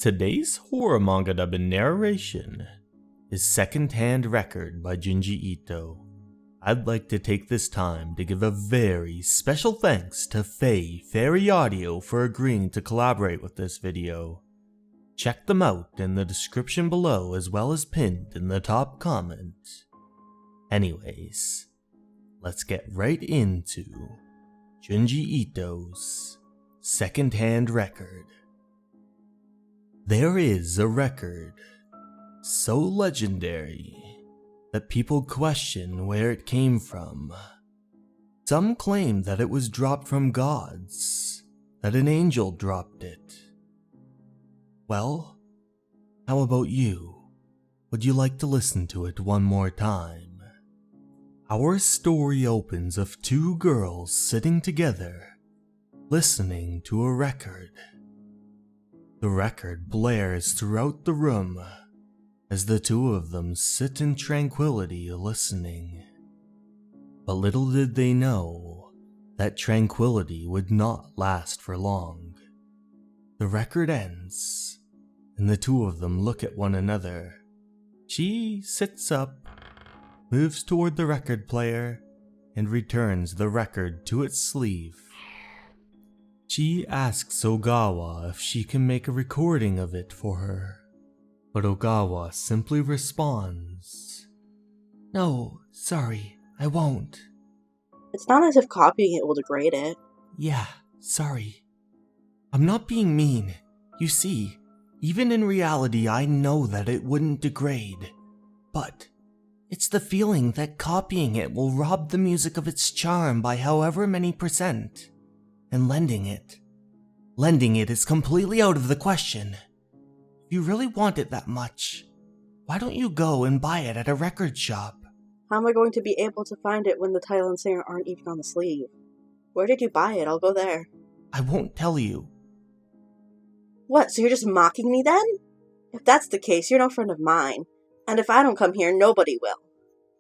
Today's horror manga dubbed narration is Second-Hand Record by Junji Ito. I'd like to take this time to give a very special thanks to Faye Fairy Audio for agreeing to collaborate with this video. Check them out in the description below as well as pinned in the top comment. Anyways, let's get right into Junji Ito's Second-Hand Record. There is a record so legendary that people question where it came from. Some claim that it was dropped from gods, that an angel dropped it. Well, how about you? Would you like to listen to it one more time? Our story opens of two girls sitting together, listening to a record. The record blares throughout the room as the two of them sit in tranquility listening. But little did they know that tranquility would not last for long. The record ends, and the two of them look at one another. She sits up, moves toward the record player, and returns the record to its sleeve. She asks Ogawa if she can make a recording of it for her, but Ogawa simply responds, "No, sorry, I won't." It's not as if copying it will degrade it. Yeah, sorry. I'm not being mean. You see, even in reality I know that it wouldn't degrade, but it's the feeling that copying it will rob the music of its charm by however many %. And lending it is completely out of the question. If you really want it that much, why don't you go and buy it at a record shop? How am I going to be able to find it when the title and singer aren't even on the sleeve? Where did you buy it? I'll go there. I won't tell you. What, so you're just mocking me then? If that's the case, you're no friend of mine. And if I don't come here, nobody will.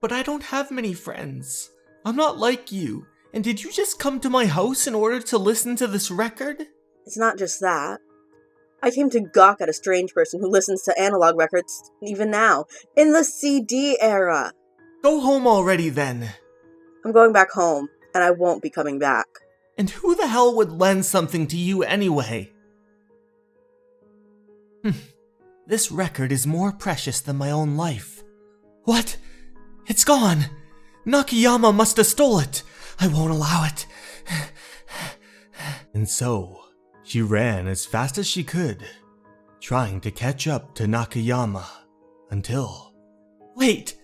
But I don't have many friends. I'm not like you. And did you just come to my house in order to listen to this record? It's not just that. I came to gawk at a strange person who listens to analog records even now, in the CD era. Go home already then. I'm going back home, and I won't be coming back. And who the hell would lend something to you anyway? This record is more precious than my own life. What? It's gone! Nakayama must have stole it! I won't allow it. And so, she ran as fast as she could, trying to catch up to Nakayama, until... Wait!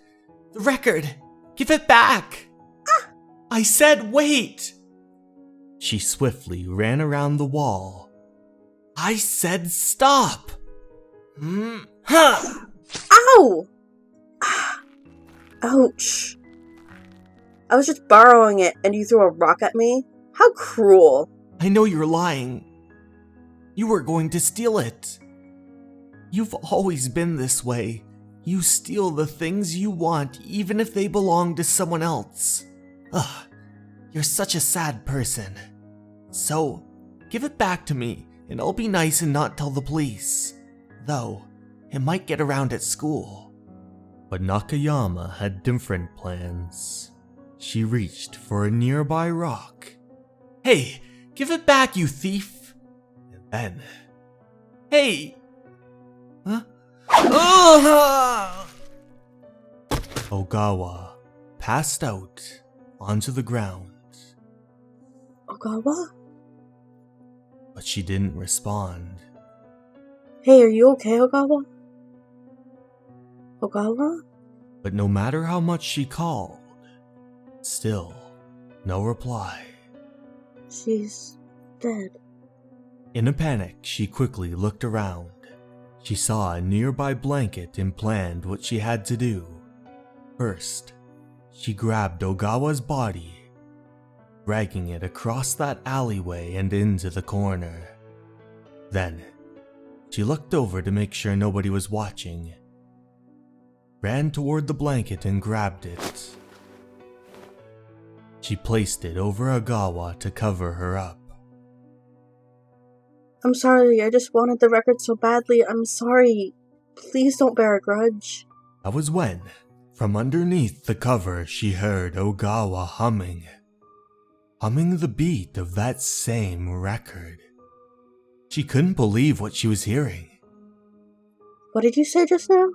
The record! Give it back! Ah! I said wait! She swiftly ran around the wall. I said stop! Ow! Ouch. I was just borrowing it, and you threw a rock at me? How cruel. I know you're lying. You were going to steal it. You've always been this way. You steal the things you want, even if they belong to someone else. Ugh, you're such a sad person. So, give it back to me, and I'll be nice and not tell the police. Though, it might get around at school. But Nakayama had different plans. She reached for a nearby rock. Hey, give it back, you thief! And then... Hey! Huh? Ogawa passed out onto the ground. Ogawa? But she didn't respond. Hey, are you okay, Ogawa? Ogawa? But no matter how much she called, still no reply. She's dead. In a panic, she quickly looked around. She saw a nearby blanket and planned what she had to do. First, she grabbed Ogawa's body, dragging it across that alleyway and into the corner. Then, she looked over to make sure nobody was watching, ran toward the blanket and grabbed it. She placed it over Ogawa to cover her up. I'm sorry, I just wanted the record so badly. I'm sorry. Please don't bear a grudge. That was when, from underneath the cover, she heard Ogawa humming the beat of that same record. She couldn't believe what she was hearing. What did you say just now?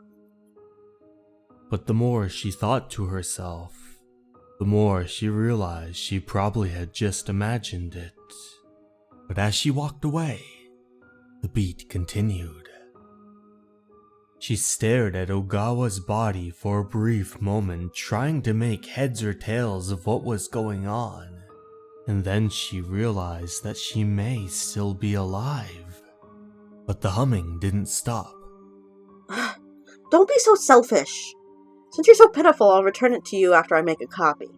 But the more she thought to herself, the more she realized she probably had just imagined it. But as she walked away, the beat continued. She stared at Ogawa's body for a brief moment, trying to make heads or tails of what was going on. And then she realized that she may still be alive. But the humming didn't stop. Don't be so selfish. Since you're so pitiful, I'll return it to you after I make a copy.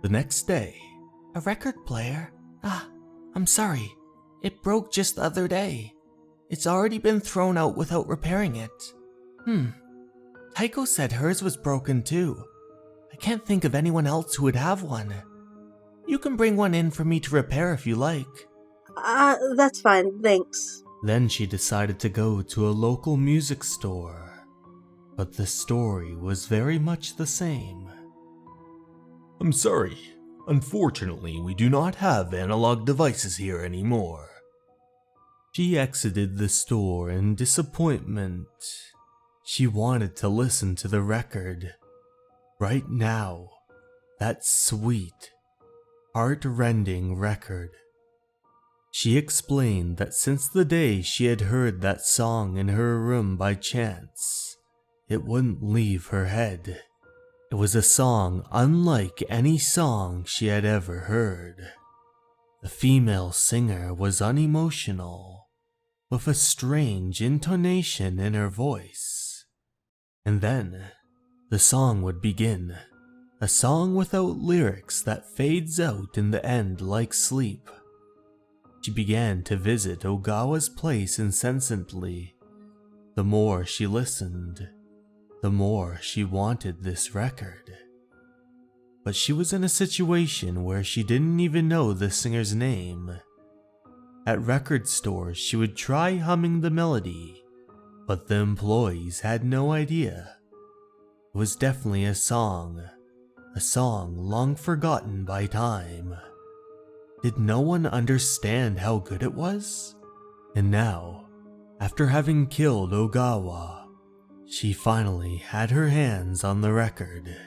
The next day, A record player? I'm sorry. It broke just the other day. It's already been thrown out without repairing it. Taiko said hers was broken too. I can't think of anyone else who would have one. You can bring one in for me to repair if you like. That's fine, thanks. Then she decided to go to a local music store. But the story was very much the same. I'm sorry. Unfortunately, we do not have analog devices here anymore. She exited the store in disappointment. She wanted to listen to the record. Right now. That sweet, heart-rending record. She explained that since the day she had heard that song in her room by chance, it wouldn't leave her head. It was a song unlike any song she had ever heard. The female singer was unemotional, with a strange intonation in her voice. And then, the song would begin. A song without lyrics that fades out in the end like sleep. She began to visit Ogawa's place incessantly. The more she listened, the more she wanted this record. But she was in a situation where she didn't even know the singer's name. At record stores, she would try humming the melody, but the employees had no idea. It was definitely a song long forgotten by time. Did no one understand how good it was? And now, after having killed Ogawa, she finally had her hands on the record.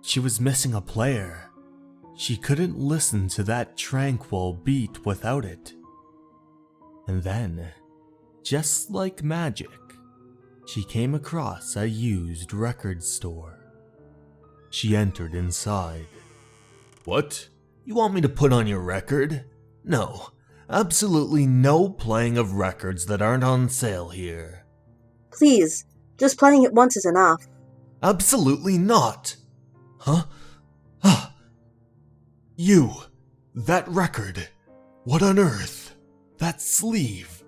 She was missing a player. She couldn't listen to that tranquil beat without it. And then, just like magic, she came across a used record store. She entered inside. What? You want me to put on your record? No, absolutely no playing of records that aren't on sale here. Please, just playing it once is enough. Absolutely not. Huh? You, that record, what on earth? That sleeve.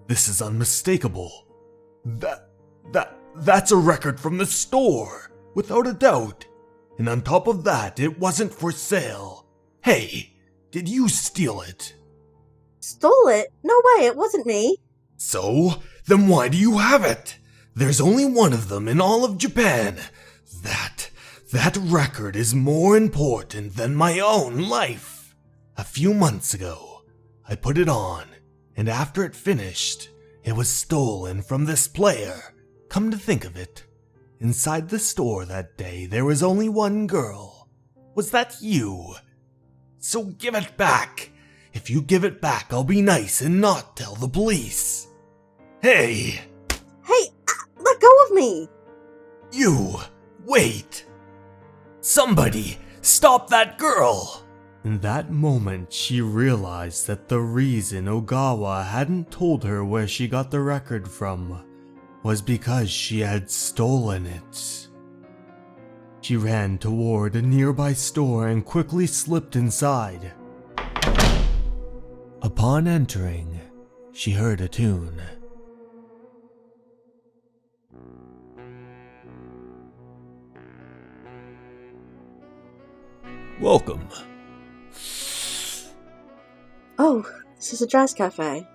This is unmistakable. That's a record from the store, without a doubt. And on top of that, it wasn't for sale. Hey, did you steal it? Stole it? No way, it wasn't me. So, then why do you have it? There's only one of them in all of Japan. That record is more important than my own life. A few months ago, I put it on, and after it finished, it was stolen from this player. Come to think of it, inside the store that day, there was only one girl. Was that you? So give it back. If you give it back, I'll be nice and not tell the police. Hey! Hey, let go of me! You! Wait! Somebody! Stop that girl! In that moment, she realized that the reason Ogawa hadn't told her where she got the record from was because she had stolen it. She ran toward a nearby store and quickly slipped inside. Upon entering, she heard a tune. Welcome. Oh, This is a jazz cafe.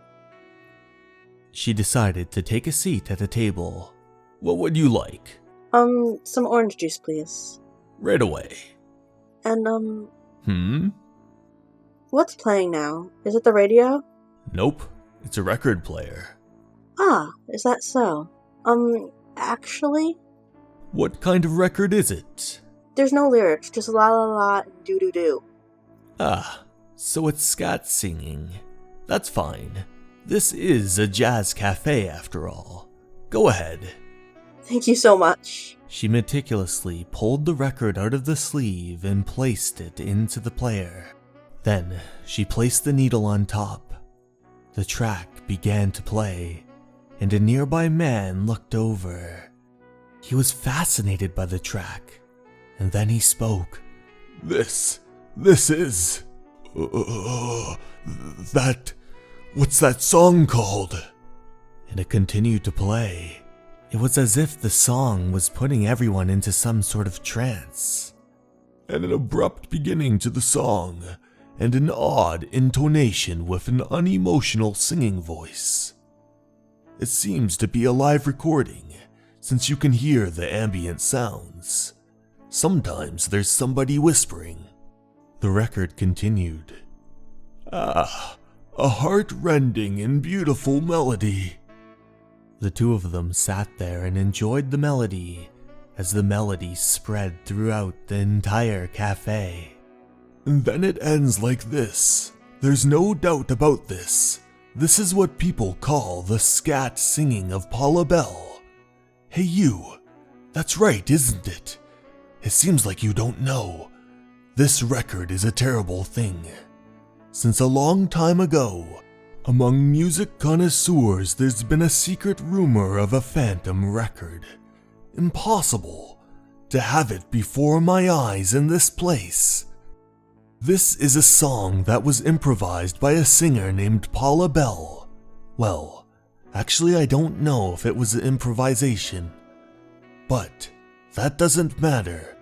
She decided to take a seat at a table. What would you like? Some orange juice, please. Right away. And, Hmm? what's playing now? Is it the radio? Nope. It's a record player. Ah, is that so? Actually? What kind of record is it? There's no lyrics, just la la la and doo doo doo. Ah, so it's scat singing. That's fine. This is a jazz cafe after all. Go ahead. Thank you so much. She meticulously pulled the record out of the sleeve and placed it into the player. Then, she placed the needle on top. The track began to play, and a nearby man looked over. He was fascinated by the track, and then he spoke. This is... What's that song called? And it continued to play. It was as if the song was putting everyone into some sort of trance. And an abrupt beginning to the song, and an odd intonation with an unemotional singing voice. It seems to be a live recording, since you can hear the ambient sounds. Sometimes there's somebody whispering. The record continued. Ah, a heart-rending and beautiful melody. The two of them sat there and enjoyed the melody as the melody spread throughout the entire cafe. And then it ends like this. There's no doubt about this. This is what people call the scat singing of Paula Bell. Hey you, that's right, isn't it? It seems like you don't know. This record is a terrible thing. Since a long time ago, among music connoisseurs, there's been a secret rumor of a phantom record. Impossible to have it before my eyes in this place. This is a song that was improvised by a singer named Paula Bell. Well, actually I don't know if it was an improvisation. But that doesn't matter.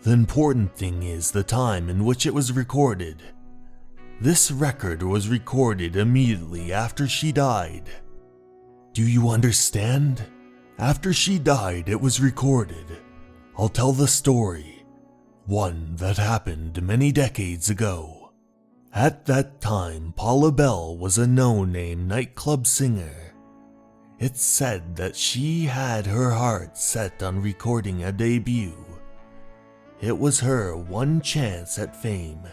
The important thing is the time in which it was recorded. This record was recorded immediately after she died. Do you understand? After she died, it was recorded. I'll tell the story. One that happened many decades ago. At that time, Paula Bell was a no-name nightclub singer. It's said that she had her heart set on recording a debut. It was her one chance at fame.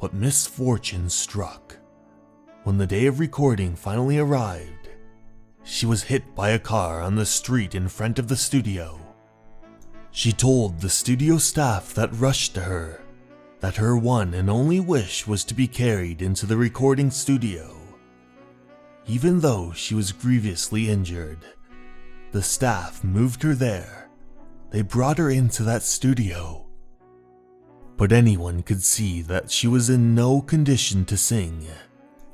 But misfortune struck. When the day of recording finally arrived, she was hit by a car on the street in front of the studio. She told the studio staff that rushed to her that her one and only wish was to be carried into the recording studio. Even though she was grievously injured, the staff moved her there. They brought her into that studio. But anyone could see that she was in no condition to sing.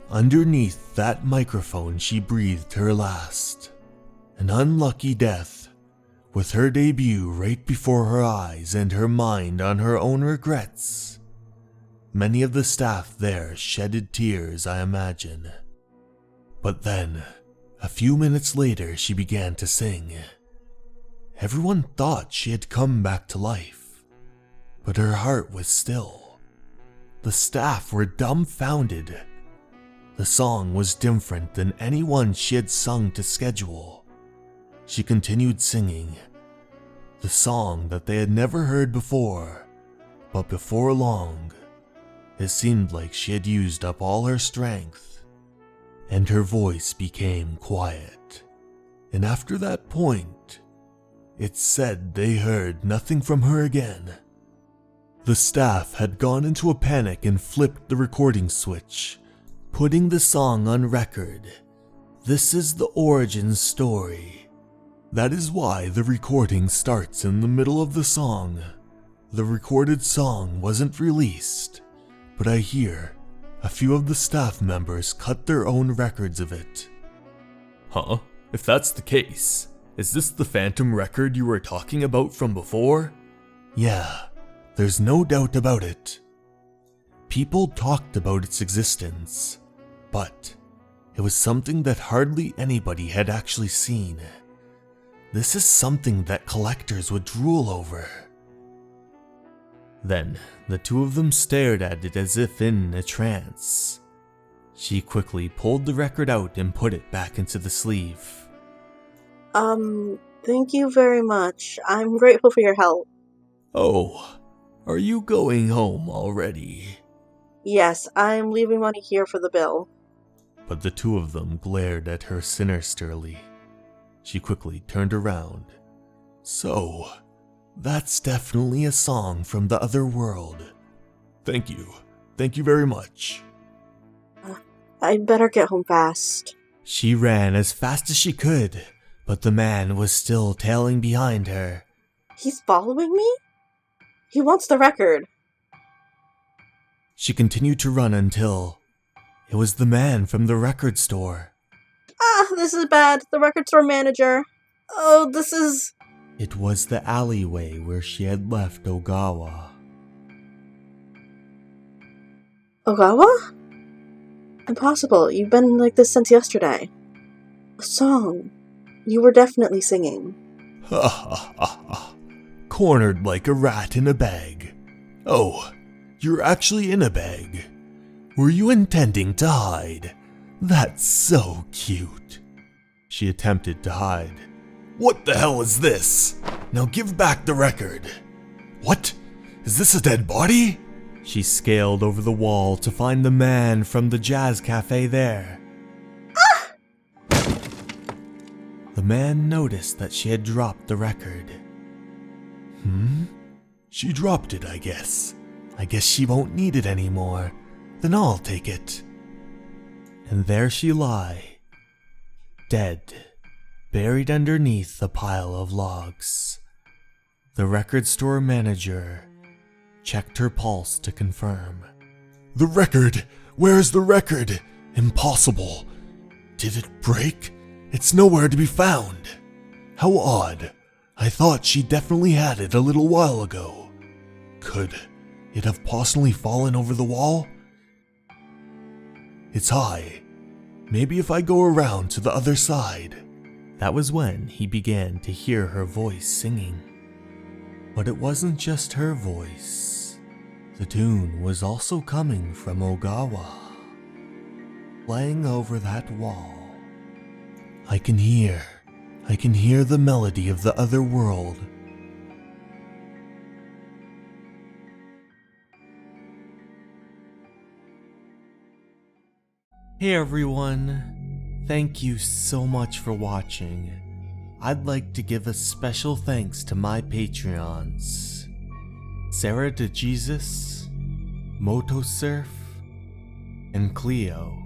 Underneath that microphone she breathed her last. An unlucky death, with her debut right before her eyes and her mind on her own regrets. Many of the staff there shedded tears, I imagine. But then, a few minutes later, she began to sing. Everyone thought she had come back to life, but her heart was still. The staff were dumbfounded. The song was different than any one she had sung to schedule. She continued singing, the song that they had never heard before, but before long, it seemed like she had used up all her strength, and her voice became quiet. And after that point, it's said they heard nothing from her again. The staff had gone into a panic and flipped the recording switch, putting the song on record. This is the origin story. That is why the recording starts in the middle of the song. The recorded song wasn't released, but I hear a few of the staff members cut their own records of it. Huh? If that's the case, is this the phantom record you were talking about from before? Yeah, there's no doubt about it. People talked about its existence, but it was something that hardly anybody had actually seen. This is something that collectors would drool over. Then, the two of them stared at it as if in a trance. She quickly pulled the record out and put it back into the sleeve. Thank you very much. I'm grateful for your help. Oh, are you going home already? Yes, I'm leaving money here for the bill. But the two of them glared at her sinisterly. She quickly turned around. So, that's definitely a song from the other world. Thank you. Thank you very much. I'd better get home fast. She ran as fast as she could, but the man was still tailing behind her. He's following me? He wants the record. She continued to run until it was the man from the record store. This is bad. The record store manager. Oh, this is... It was the alleyway where she had left Ogawa. Ogawa? Impossible. You've been like this since yesterday. A song. You were definitely singing. Ha ha ha ha. Cornered like a rat in a bag. Oh, you're actually in a bag. Were you intending to hide? That's so cute. She attempted to hide. What the hell is this? Now give back the record. What? Is this a dead body? She scaled over the wall to find the man from the jazz cafe there. The man noticed that she had dropped the record. She dropped it, I guess. I guess she won't need it anymore. Then I'll take it. And there she lay, dead, buried underneath a pile of logs. The record store manager checked her pulse to confirm. The record! Where's the record? Impossible. Did it break? It's nowhere to be found. How odd. I thought she definitely had it a little while ago. Could it have possibly fallen over the wall? It's high. Maybe if I go around to the other side. That was when he began to hear her voice singing. But it wasn't just her voice. The tune was also coming from Ogawa, playing over that wall. I can hear the melody of the other world. Hey everyone, thank you so much for watching. I'd like to give a special thanks to my Patreons, Sarah DeJesus, Motosurf, and Cleo.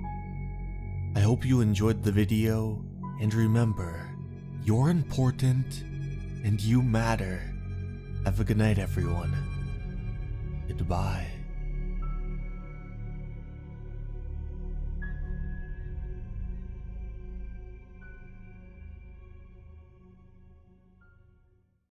I hope you enjoyed the video, and remember, you're important and you matter. Have a good night, everyone. Goodbye.